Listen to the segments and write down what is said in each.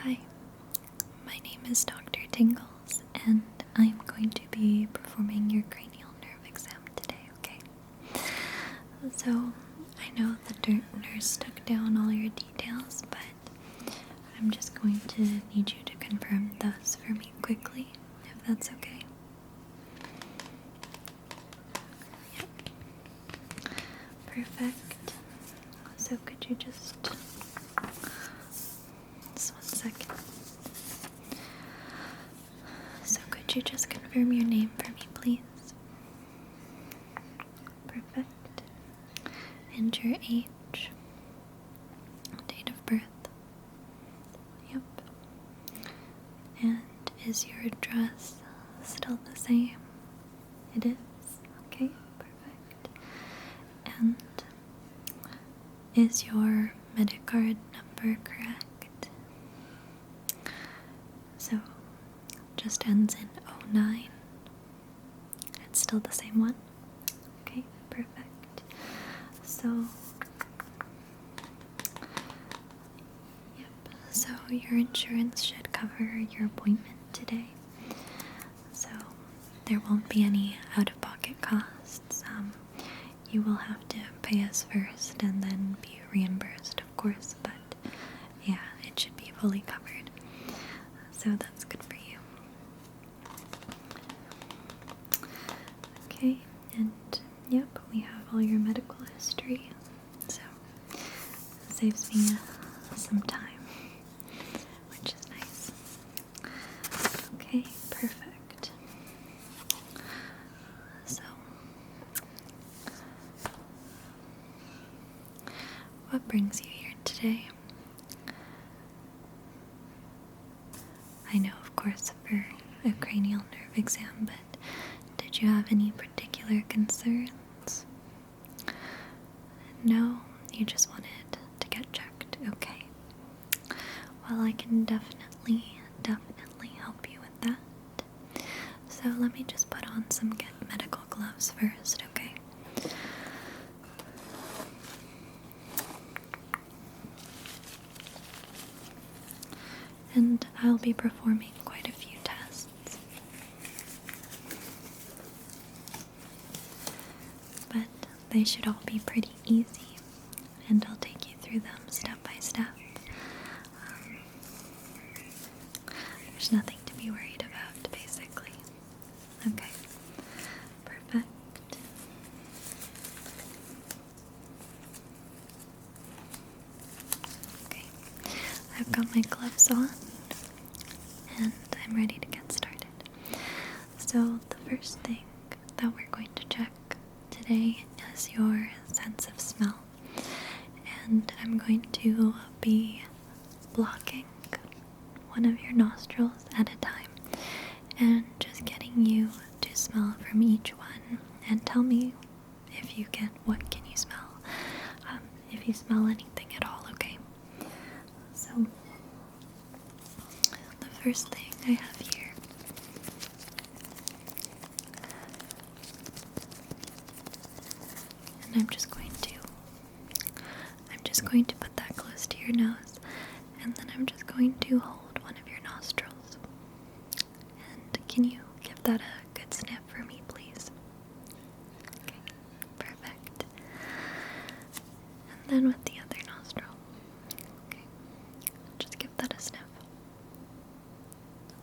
Hi, my name is Dr. Tingles, and I'm going to be performing your cranial nerve exam today, okay? So, I know the nurse took down all your details, but I'm just going to need you to confirm those for me quickly, if that's okay. Yep. Perfect. So could you just... Just 1 second. So could you just confirm your name for me, please? Perfect. And your age. Date of birth. Yep. And is your address still the same? It is? Okay, perfect. And is your Medicard number correct? So, just ends in 09. It's still the same one? Okay, perfect. So, yep, so your insurance should cover your appointment today. So, there won't be any out-of-pocket costs. You will have to pay us first and then be reimbursed, of course, but yeah, it should be fully covered. So that's good for you. Okay, and yep, we have all your medical history, so it saves me some time, which is nice. Okay, perfect. So, what brings you here today? I know, of course, for a cranial nerve exam, but did you have any particular concerns? No, you just wanted to get checked. Okay. Well, I can definitely help you with that. So let me just put on some medical gloves first, okay? And I'll be performing quite a few tests. But they should all be pretty easy, and I'll take you through them step by step. There's nothing to be worried about, basically. Okay, perfect. Okay, I've got my gloves on, and I'm ready to get started. So the first thing that we're going to check today is your sense of smell. And I'm going to be blocking one of your nostrils at a time and just getting you to smell from each one and tell me if you get what can you smell, if you smell anything at all, okay? So the first thing I have here and I'm just going to put that close to your nose, and then I'm just going to hold one of your nostrils. And can you give that a good sniff for me, please? Okay, perfect. And then with the other nostril. Okay, just give that a sniff.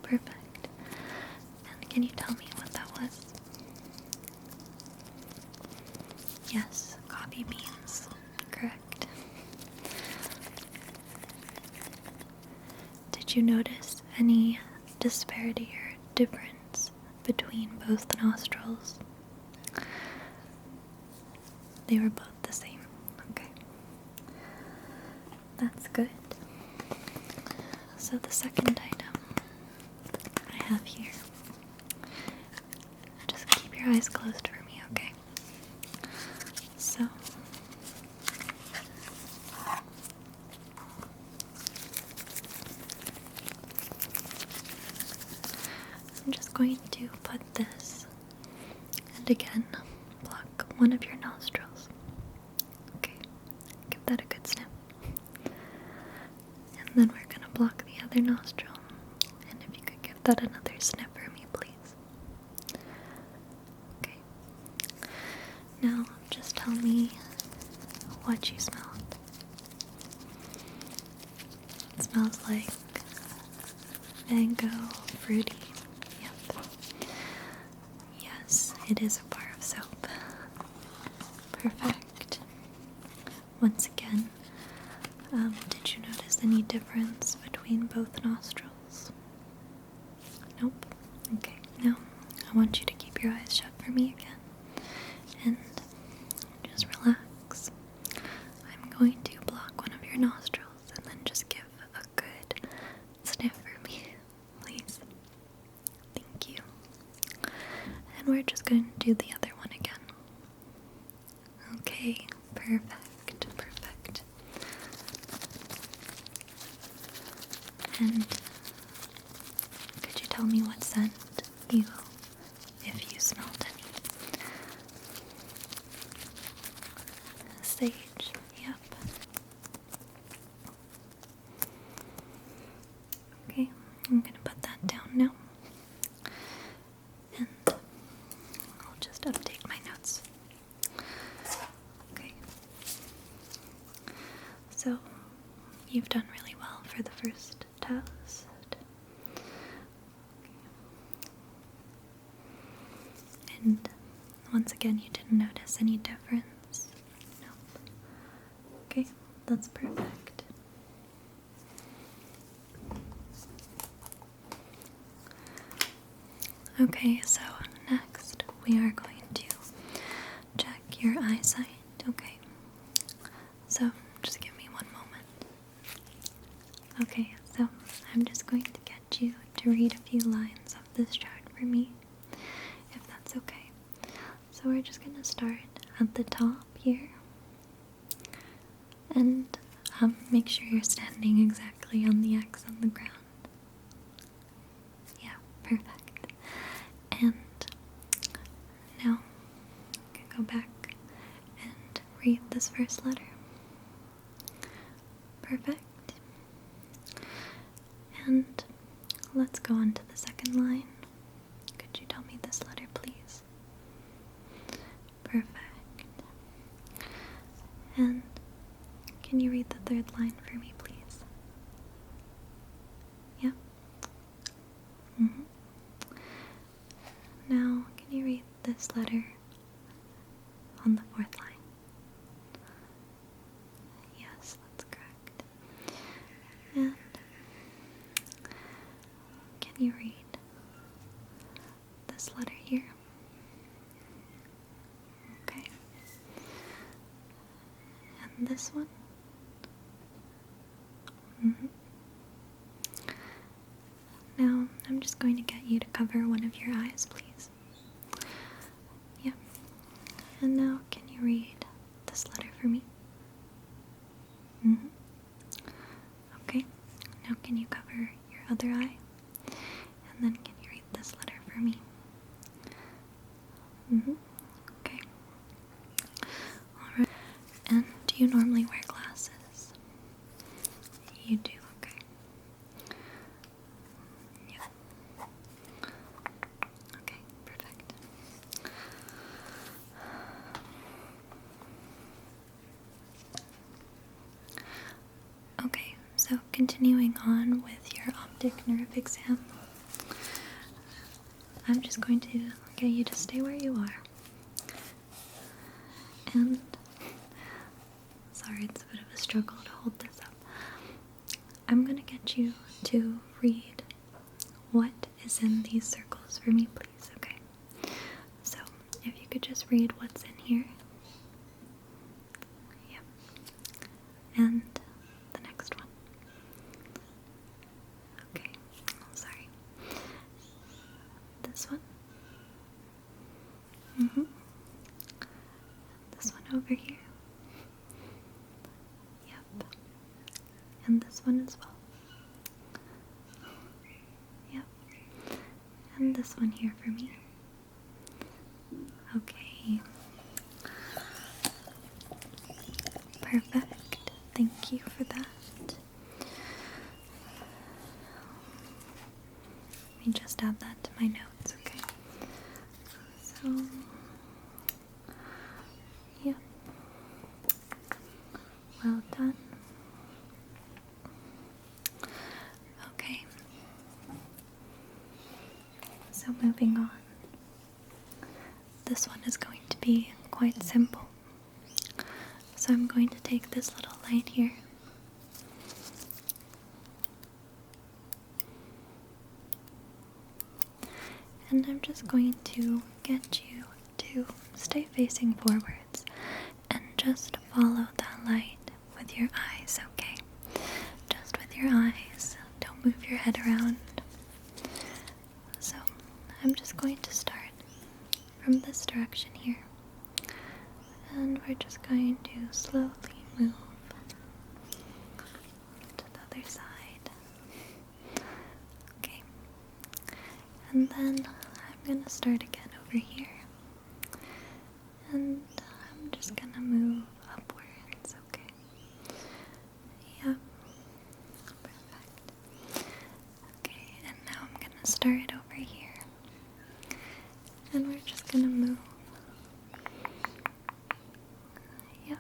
Perfect. And can you tell me what that was? Yes, coffee beans. Correct. Did you notice any disparity or difference between both nostrils? They were both the same. Okay. That's good. So the second item I have here, just keep your eyes closed for me, okay? So I'm just going to put this, and again, block one of your nostrils. Okay, give that a good sniff. And then we're going to block the other. other nostril. And if you could give that another sniff for me, please. Okay. Now, just tell me what you smelled. It smells like mango, fruity. Yep. Yes, it is a bar of soap. Perfect. Once again, did you notice any difference between both nostrils? Nope. Okay, now I want you to keep your eyes shut for me again. And just relax. I'm going to block one of your nostrils and then just give a good sniff for me, please. Thank you. And we're just going to do the other one again. Okay, perfect, perfect. And could you tell me what scent if you smelled any? Sage, yep. Okay, I'm gonna put that down now. And I'll just update my notes. Okay. So, you've done really well for the first test. And once again, you didn't notice any difference? Nope. Okay, that's perfect. Okay, so next we are going to check your eyesight. Okay, so just give me one moment. Okay, so I'm just going to get you to read a few lines of this chart for me, if that's okay. So we're just going to start at the top here, and make sure you're standing exactly on the X on the ground. Yeah, perfect. And now you can go back and read this first letter. Perfect. And let's go on to the second line. Could you tell me this letter, please? Perfect. And can you read the third line for me, please? Yep. Now, can you read this letter on the fourth line? Yes, that's correct. And can you read this letter here? Okay. And this one? Now, I'm just going to get you to cover one of your eyes, please. Yep. And now, can you read this letter for me? Okay. Now, can you cover your other eye? And then, can you read this letter for me? Okay. Alright. And do you normally wear glasses? You do, okay. Yeah. Okay, perfect. Okay, so continuing on with your optic nerve exam, I'm just going to get you to stay where you are. And sorry, it's a bit of a struggle to hold this up. I'm going to get you to read what is in these circles for me, please, okay? So, if you could just read what's in here. Yep. And the next one. Okay, sorry. This one. This one over here. Yep. And this one as well. Yep. And this one here for me. Okay. Perfect. Thank you for that. me just add that to my notes, okay? So, yeah. Well done. Okay. So moving on. This one is going to be quite simple. So I'm going to take this little light here. And I'm just going to get you to stay facing forwards and just follow that light with your eyes, okay? Just with your eyes. Don't move your head around. So I'm just going to start from this direction here. And we're just going to slowly move to the other side. Okay. And then I'm going to start again over here. And I'm just going to move upwards, okay? Yep. Perfect. Okay, and now I'm going to start over here. And we're just going to move. Yep.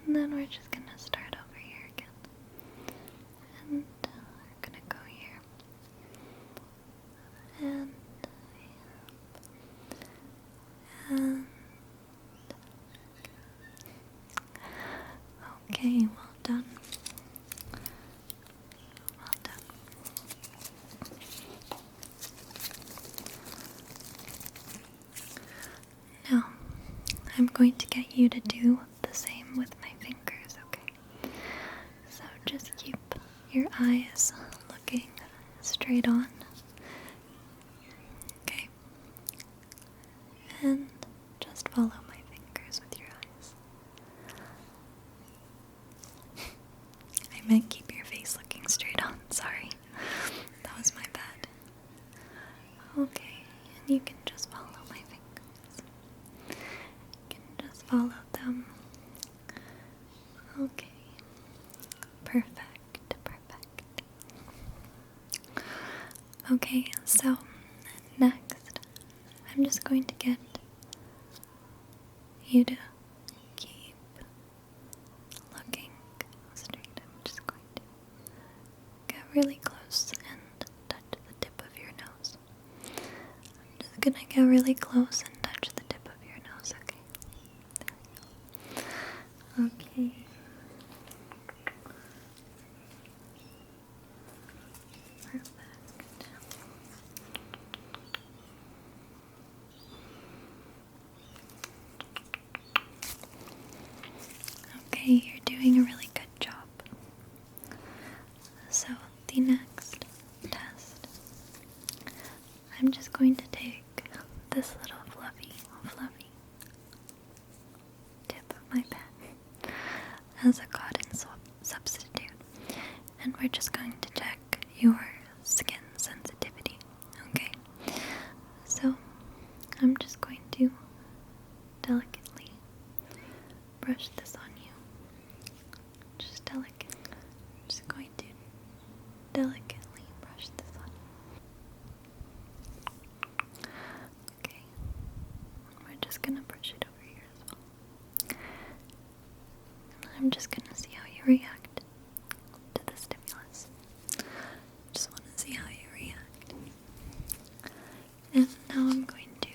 And then we're just going to start over here again. And we're going to go here. And okay, well done. Well done. Now, I'm going to get you to do the same with my fingers, okay? So just keep your eyes looking straight on. Okay? And just follow my fingers with your eyes. I meant keep your face looking straight on, sorry. That was my bad. Okay, and you can just follow my fingers. You can just follow them. Okay. Perfect, perfect. Okay, so next, I'm just going to get you to keep looking straight. I'm just going to get really close and touch the tip of your nose. I'm just gonna get really close and touch the tip of your nose, okay? There we go. Okay. Perfect. Okay, you're doing a really good job. So, the next test, I'm just going to take this little fluffy tip of my pen as a cotton substitute, and we're just going to check your skin sensitivity, okay? So, I'm just going to delicately brush this on you. Just delicate. Just going to delicately brush this on you. Okay. We're just gonna brush it over here as well. I'm just gonna see how you react to the stimulus. Just want to see how you react. And now I'm going to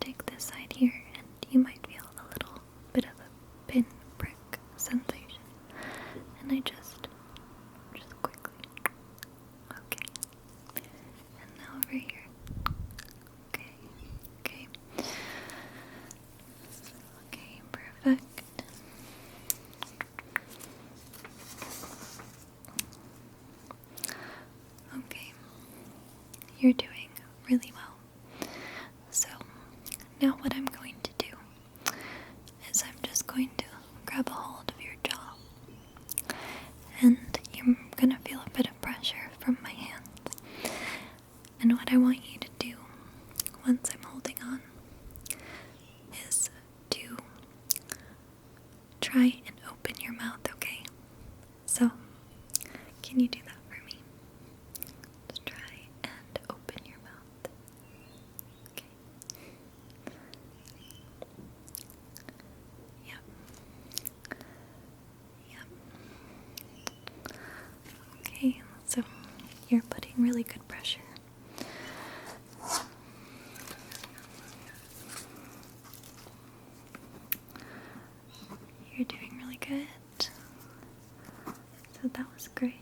take this side here, and you might feel a little bit of a pin prick sensation. And I just quickly. Okay. And now over here. Okay. Okay. Okay, perfect. Okay. You're doing really well. So, now what I'm going to do is I'm just going to grab a hold of your jaw. And you're gonna feel a bit of pressure from my hands. And what I want you to do once I'm holding on is to try and open your mouth, okay? So, can you do that for me? Just So you're putting really good pressure. You're doing really good. So that was great.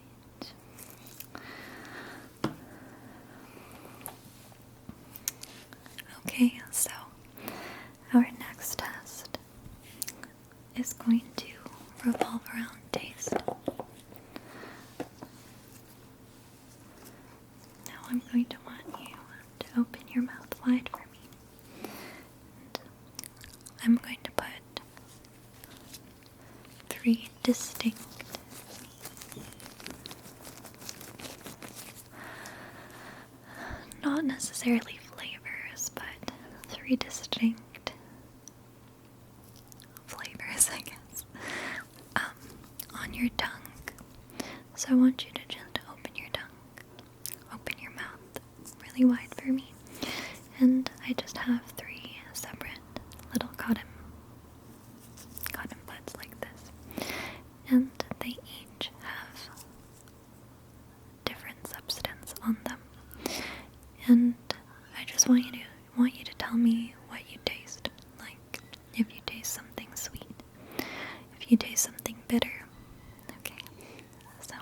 Okay, so our next test is going to revolve around taste. Now I'm going to want you to open your mouth wide for me. And I'm going to put 3 distinct not necessarily flavors, but 3 distinct flavors, I guess, on your tongue. So I want you to just open your tongue, open your mouth really wide for me. And I just have 3 separate little cotton buds like this. And they each have different substance on them. And I just want you to tell me what you taste. Like if you taste something sweet, if you taste something bitter. Okay. So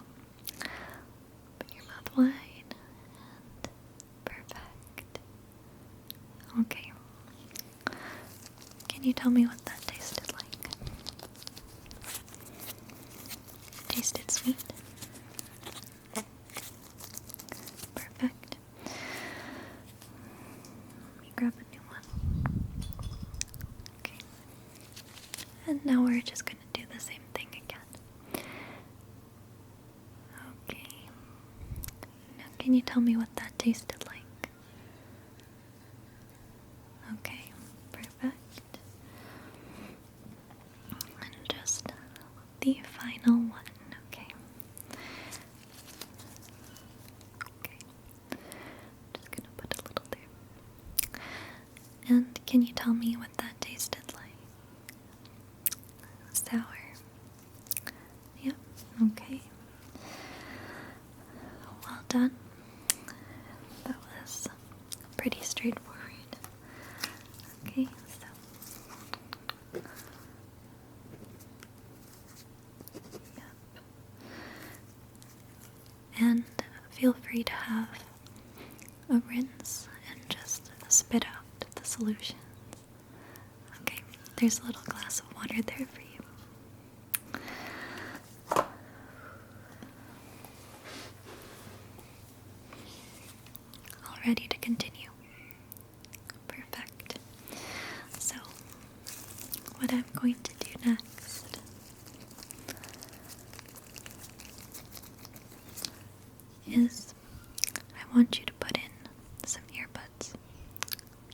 open your mouth wide and perfect. Okay. Can you tell me what that tasted like? Tasted sweet? Perfect. Let me grab a new one. Okay. And now we're just going to do the same thing again. Okay. Now can you tell me what that tasted like? Okay, perfect. And just the final one, okay? Okay. Just gonna put a little there. And can you tell me what that tasted like? Sour. Yep, okay. Well done. That was pretty straightforward. Okay, so yep. And feel free to have a rinse and just spit out the solutions. Okay, there's a little glass of water there for you. All ready to continue? Perfect. So, what I'm going to do next is I want you to put in some earbuds.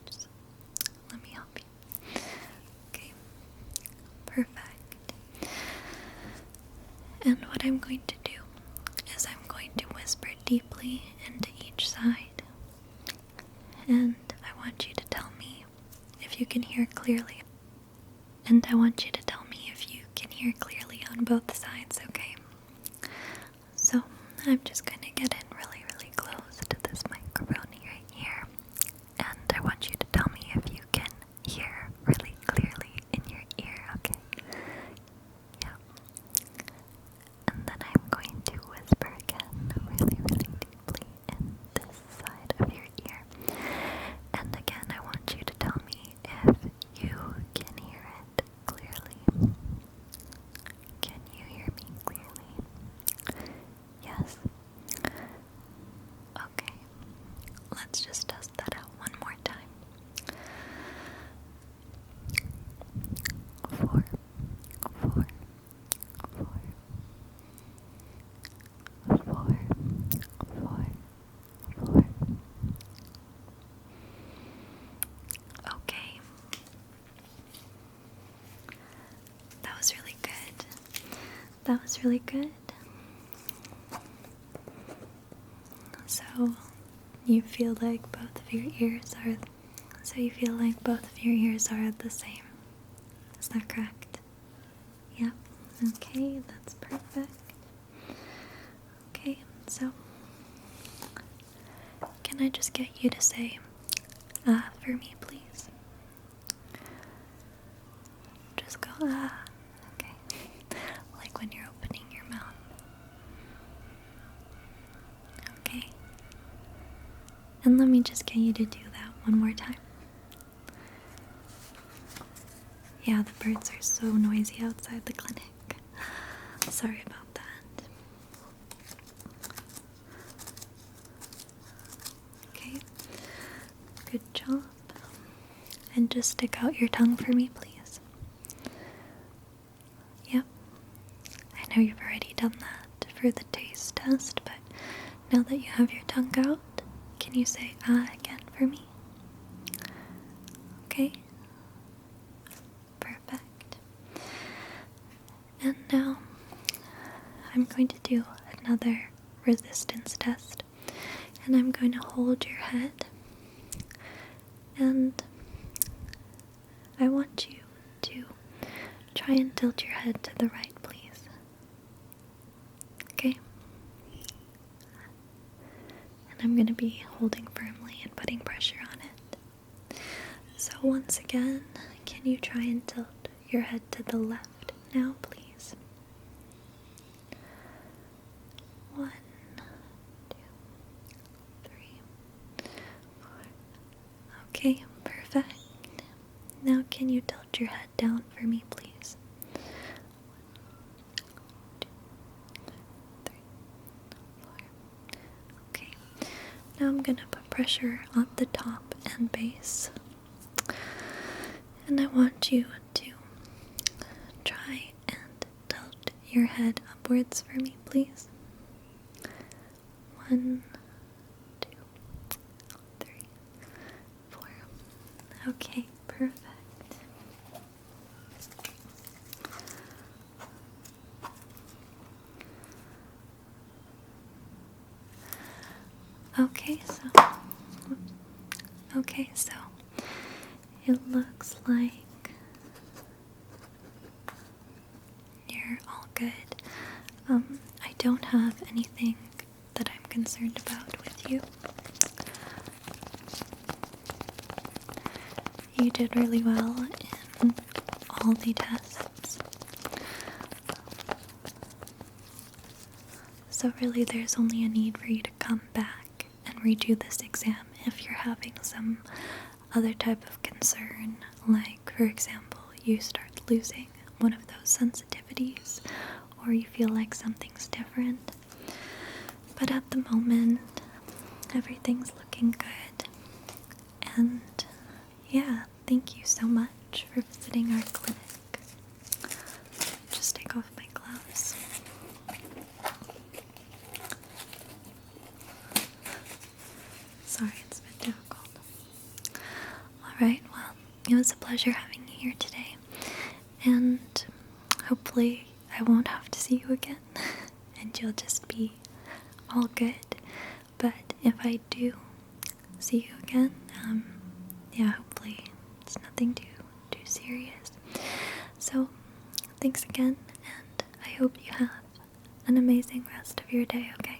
Just let me help you. Okay, perfect. And what I'm going to do is I'm going to whisper deeply into each side. And I want you to tell me if you can hear clearly. And I want you to tell me if you can hear clearly on both sides, okay? So I'm just going to get in really, really close to this microphone right here. And I want you to tell me if you can hear really clearly in your ear, okay? Yeah. And then I'm going to whisper again really, really deeply in this side of your ear. And again, I want you to tell me if you can hear it clearly. Can you hear me clearly? Yes. Okay. Let's just test that out one more time. 4, 4, 4, 4, 4, 4. Okay. That was really good. That was really good. So you feel like both of your ears are the same. Is that correct? Yep. Okay, that's perfect. Okay, So, can I just get you to say, for me, please? Just go, okay. Like when you're opening your mouth. Okay. And let me just get you to do that one more time. Yeah, the birds are so noisy outside the clinic. Sorry about that. Okay. Good job. And just stick out your tongue for me, please. Yep. I know you've already done that for the taste test, but now that you have your tongue out, can you say again for me? Okay. Perfect. And now I'm going to do another resistance test, and I'm going to hold your head, and I want you to try and tilt your head to the right, please. Okay? And I'm going to be holding firmly and putting pressure on it. So once again, can you try and tilt your head to the left now, please? 1, 2, 3, 4. Okay, perfect. Now can you tilt your head down for me, please? 1, 2, 3, 4. Okay. Now I'm gonna put pressure on the top and base. And I want you to try and tilt your head upwards for me, please. 1, 2, 3, 4. Okay, perfect. Okay, so it looks like you're all good. I don't have anything that I'm concerned about with you. You did really well in all the tests. So really there's only a need for you to come back and redo this exam if you're having some other type of concern, like for example you start losing one of those sensitivities, or you feel like something's different. But at the moment everything's looking good, and yeah, thank you so much for visiting our clinic. Just take off my gloves. Sorry, it's been difficult. Alright, well, it was a pleasure having you here today, and hopefully I won't have to see you again, and you'll just be all good. But if I do see you again, yeah, hopefully it's nothing too serious. So, thanks again, and I hope you have an amazing rest of your day, okay?